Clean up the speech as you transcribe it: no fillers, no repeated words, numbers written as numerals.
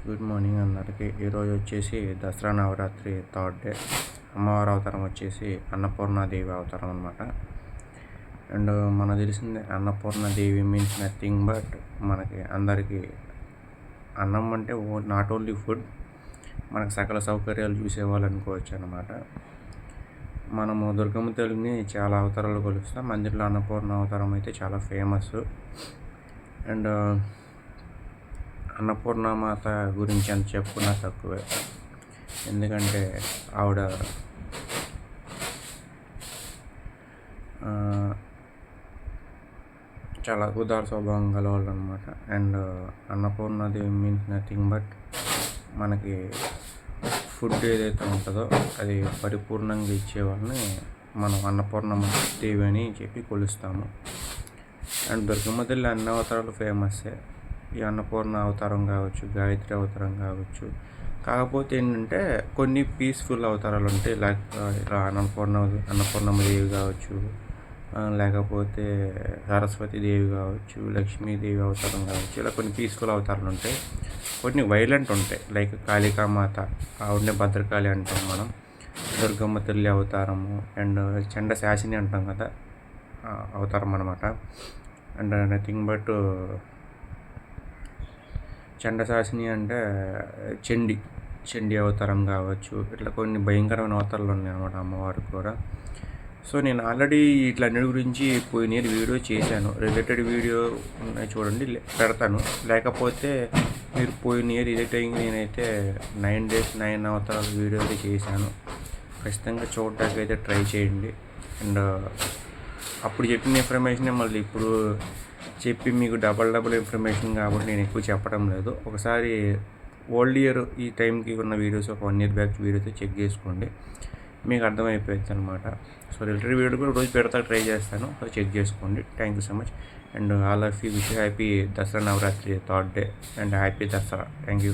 Good morning అందరికి. ఈరోజు వచ్చేసి దసరా నవరాత్రి థర్డ్ డే. అమ్మవారి అవతారం వచ్చేసి అన్నపూర్ణాదేవి అవతారం అనమాట. అండ్ మనకు తెలిసిందే అన్నపూర్ణాదేవి మీన్స్ నథింగ్ బట్ మనకి అందరికీ అన్నం అంటే నాట్ ఓన్లీ ఫుడ్, మనకు సకల సౌకర్యాలు చూసేవాళ్ళు అనుకోవచ్చు అనమాట. మనము దుర్గమ్మ తల్లిని చాలా అవతారాలు కొలుస్తాం. అందులో అన్నపూర్ణ అవతారం అయితే చాలా ఫేమస్. అండ్ అన్నపూర్ణమాత గురించి ఎంత చెప్పుకున్నా తక్కువే, ఎందుకంటే ఆవిడ చాలా ఉదార స్వభావం గలవాళ్ళు అనమాట. And Annapurnadevi means nothing but మనకి ఫుడ్ ఏదైతే ఉంటుందో అది పరిపూర్ణంగా ఇచ్చే వాళ్ళని మనం అన్నపూర్ణదేవి అని చెప్పి కొలుస్తాము. అండ్ దుర్గమ్మ తల్లి అన్ని అవతారాలు ఫేమస్సే. ఈ అన్నపూర్ణ అవతారం కావచ్చు, గాయత్రి అవతారం కావచ్చు. కాకపోతే ఏంటంటే కొన్ని పీస్ఫుల్ అవతారాలు ఉంటాయి. లైక్ ఇలా అన్నపూర్ణమ్మదేవి కావచ్చు, లేకపోతే సరస్వతీదేవి కావచ్చు, లక్ష్మీదేవి అవతారం కావచ్చు. ఇలా కొన్ని పీస్ఫుల్ అవతారాలు ఉంటాయి. కొన్ని వైలెంట్ ఉంటాయి. లైక్ కాళికామాత, ఆవిడనే భద్రకాళి అంటాం మనం. దుర్గమ్మ తల్లి అవతారము అండ్ చండశాసిని అంటాం కదా, అవతారం అనమాట. అండ్ నథింగ్ బట్ చండశాసిని అంటే చండి అవతారం కావచ్చు. ఇట్లా కొన్ని భయంకరమైన అవతారాలు ఉన్నాయి అన్నమాట అమ్మవారికి కూడా. సో నేను ఆల్రెడీ ఇట్లన్నిటి గురించి పోయిన వీడియో చేశాను. రిలేటెడ్ వీడియో ఉన్నాయి చూడండి, పెడతాను. లేకపోతే మీరు పోయిన ఇదే టైంకి నేనైతే 9 days 9 అవతారాల వీడియో అయితే చేశాను. ఖచ్చితంగా చూడటానికి అయితే ట్రై చేయండి. అండ్ అప్పుడు చెప్పిన ఇన్ఫర్మేషనే మళ్ళీ ఇప్పుడు చెప్పి మీకు డబల్ ఇన్ఫర్మేషన్ కాబట్టి నేను ఎక్కువ చెప్పడం లేదు. ఒకసారి ఓల్డ్ ఇయర్ ఈ టైంకి ఉన్న వీడియోస్ ఒక 1 year బ్యాక్ వీడియోతో చెక్ చేసుకోండి, మీకు అర్థమైపోయింది అనమాట. సో రిలేటెడ్ వీడియో కూడా రోజు పెడతా ట్రై చేస్తాను, సో చెక్ చేసుకోండి. Thank you so much. And all of you wish happy Dussehra Navaratri third day and happy Dussehra. Thank you.